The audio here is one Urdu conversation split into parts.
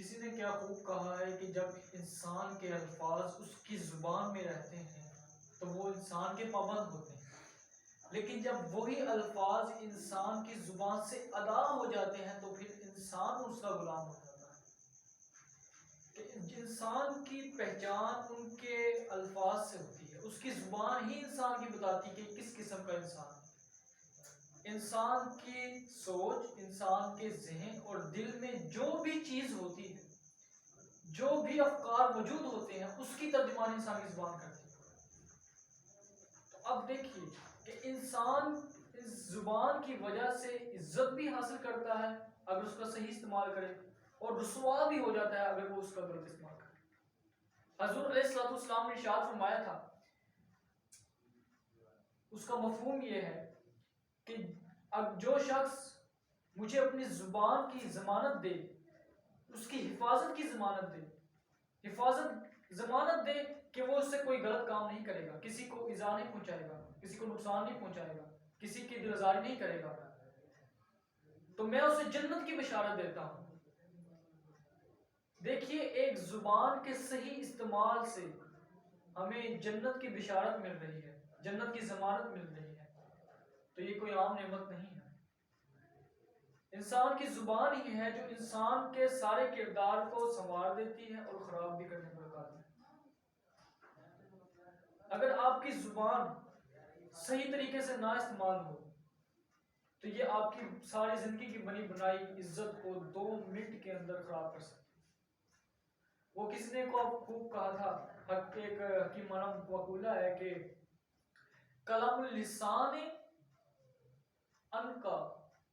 کسی نے کیا خوب کہا ہے کہ جب انسان کے الفاظ اس کی زبان میں رہتے ہیں تو وہ انسان کے پابند ہوتے ہیں، لیکن جب وہی الفاظ انسان کی زبان سے ادا ہو جاتے ہیں تو پھر انسان اس کا غلام ہو جاتا ہے۔ کہ انسان کی پہچان ان کے الفاظ سے ہوتی ہے، اس کی زبان ہی انسان کی بتاتی ہے کہ کس قسم کا انسان ہے۔ انسان کی سوچ، انسان کے ذہن اور دل میں جو بھی چیز ہوتی ہے، جو بھی افکار موجود ہوتے ہیں، اس کی ترجمانی انسان کی زبان کرتی ہے۔ تو اب دیکھیے کہ انسان اس زبان کی وجہ سے عزت بھی حاصل کرتا ہے اگر اس کا صحیح استعمال کرے، اور رسوا بھی ہو جاتا ہے اگر وہ اس کا غلط استعمال کرے۔ حضور علیہ الصلوۃ والسلام نے ارشاد فرمایا تھا، اس کا مفہوم یہ ہے کہ اب جو شخص مجھے اپنی زبان کی ضمانت دے، اس کی حفاظت کی ضمانت دے، ضمانت دے کہ وہ اس سے کوئی غلط کام نہیں کرے گا، کسی کو ایذا نہیں پہنچائے گا، کسی کو نقصان نہیں پہنچائے گا، کسی کی دل آزاری نہیں کرے گا، تو میں اسے جنت کی بشارت دیتا ہوں۔ دیکھیے، ایک زبان کے صحیح استعمال سے ہمیں جنت کی بشارت مل رہی ہے، جنت کی ضمانت مل رہی ہے، تو یہ کوئی عام نعمت نہیں ہے۔ انسان کی زبان ہی ہے جو انسان کے سارے کردار کو سنوار دیتی ہے اور خراب بھی کرنے پر قادر ہے۔ اگر آپ کی زبان صحیح طریقے سے نہ استعمال ہو تو یہ آپ کی ساری زندگی کی بنی بنائی عزت کو 2 منٹ کے اندر خراب کر سکتی ہے۔ وہ کس نے کو خوب کہا تھا، ایک حکیمانہ مقولہ ہے کہ کلام اللسان انکا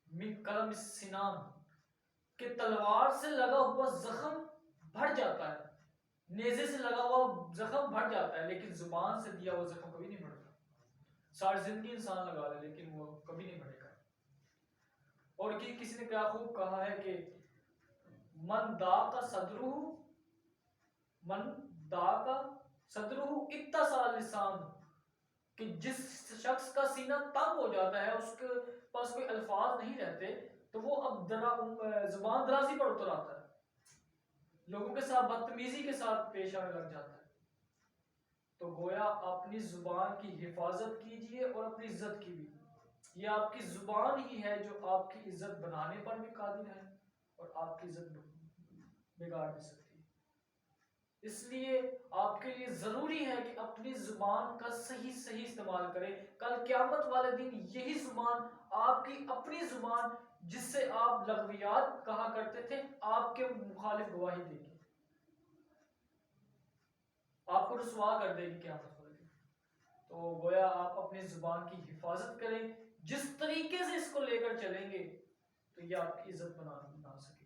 من کلام السنان، کہ تلوار سے لگا ہوا زخم بڑھ جاتا ہے، نیزے سے لگا ہوا زخم بڑھ جاتا ہے، لیکن زبان سے دیا ہوا زخم کبھی نہیں بڑھتا۔ ساری زندگی انسان لگا لے لیکن وہ کبھی نہیں بڑھے گا۔ اور کسی نے کیا خوب کہا ہے کہ من داق صدرہ اتسع لسان، کہ جس شخص کا سینہ تنگ ہو جاتا ہے، اس کے پاس کوئی الفاظ نہیں رہتے، تو وہ اب زبان درازی پر اتر آتا ہے، لوگوں کے ساتھ بدتمیزی کے ساتھ پیش آنے لگ جاتا ہے۔ تو گویا اپنی زبان کی حفاظت کیجئے اور اپنی عزت کی بھی۔ یہ آپ کی زبان ہی ہے جو آپ کی عزت بنانے پر بھی قادر ہے اور آپ کی عزت بگاڑ بھی سکتی ہے۔ اس لیے آپ کے لیے ضروری ہے کہ اپنی زبان کا صحیح استعمال کریں۔ کل قیامت والے دن یہی زبان، آپ کی اپنی زبان جس سے آپ لغویات کہا کرتے تھے، آپ کے مخالف گواہی دے گی، آپ کو رسوا کر دے گی قیامت والے دن۔ تو گویا آپ اپنی زبان کی حفاظت کریں، جس طریقے سے اس کو لے کر چلیں گے تو یہ آپ کی عزت بنا سکے۔